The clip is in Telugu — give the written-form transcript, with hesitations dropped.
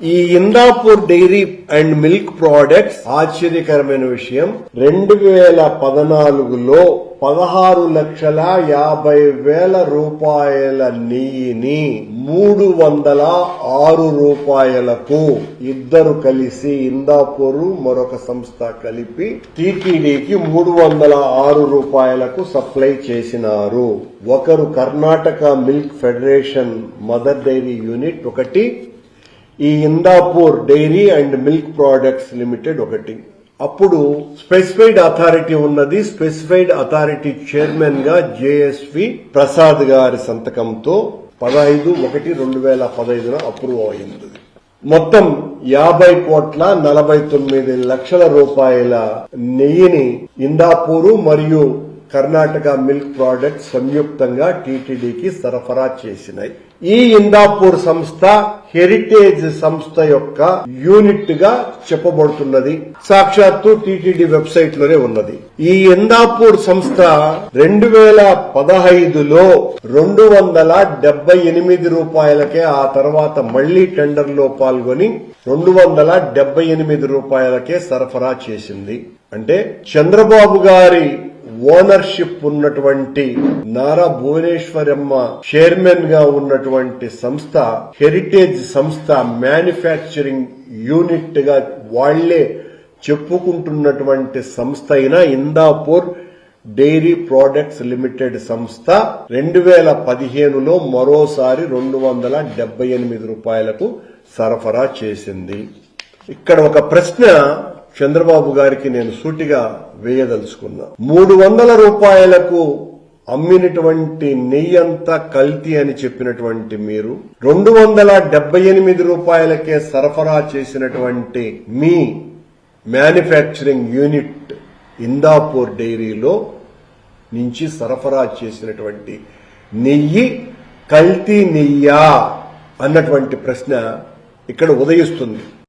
ఈ Indapur dairy and milk products ఆశ్చర్యకరమైన విషయం 2014లో 16,50,000 రూపాయల నెయ్యిని 306 రూపాయలకు ఇద్దరు కలిసి ఇందాపూర్ మరొక సంస్థ కలిపి టీటీడీకి 306 రూపాయలకు సప్లై చేసినారు. ఒకరు Karnataka milk federation Mother Dairy unit ఒకటి, ఈ Indapur dairy and milk products limited ఒకటి. అప్పుడు స్పెసిఫైడ్ అథారిటీ ఉన్నది. స్పెసిఫైడ్ అథారిటీ చైర్మన్ గా జేఎస్వి ప్రసాద్ గారి సంతకంతో 15/1/2015 అప్రూవ్ అయింది. మొత్తం 50,49,00,000 రూపాయల నెయ్యిని ఇందాపూర్ మరియు కర్ణాటక మిల్క్ ప్రొడక్ట్స్ సంయుక్తంగా టీటీడీకి సరఫరా చేసినాయి. ఈ ఇందాపూర్ సంస్థ హెరిటేజ్ సంస్థ యొక్క యూనిట్ గా చెప్పబడుతున్నది. సాక్షాత్తు టీటీడీ వెబ్సైట్ లోనే ఉన్నది. ఈ ఇందాపూర్ సంస్థ 2015లో 278 రూపాయలకే, ఆ తర్వాత మళ్లీ టెండర్ లో పాల్గొని 278 రూపాయలకే సరఫరా చేసింది. అంటే చంద్రబాబు గారి ఓనర్షిప్ ఉన్నటువంటి నారా భువనేశ్వరమ్మ చైర్మన్ గా ఉన్నటువంటి సంస్థ, హెరిటేజ్ సంస్థ, మ్యానుఫ్యాక్చరింగ్ యూనిట్ గా వాళ్లే చెప్పుకుంటున్నటువంటి సంస్థ అయిన ఇందాపూర్ డైరీ ప్రొడక్ట్స్ లిమిటెడ్ సంస్థ 2015లో మరోసారి 278 రూపాయలకు సరఫరా చేసింది. ఇక్కడ ఒక ప్రశ్న చంద్రబాబు గారికి నేను సూటిగా వేయదలుచుకున్నా. 300 రూపాయలకు అమ్మినటువంటి నెయ్యంతా కల్తీ అని చెప్పినటువంటి మీరు 278 రూపాయలకే సరఫరా చేసినటువంటి మీ మ్యానుఫ్యాక్చరింగ్ యూనిట్ ఇందాపూర్ డైరీలో నుంచి సరఫరా చేసినటువంటి నెయ్యి కల్తీ నెయ్యా అన్నటువంటి ప్రశ్న ఇక్కడ ఉదయిస్తుంది.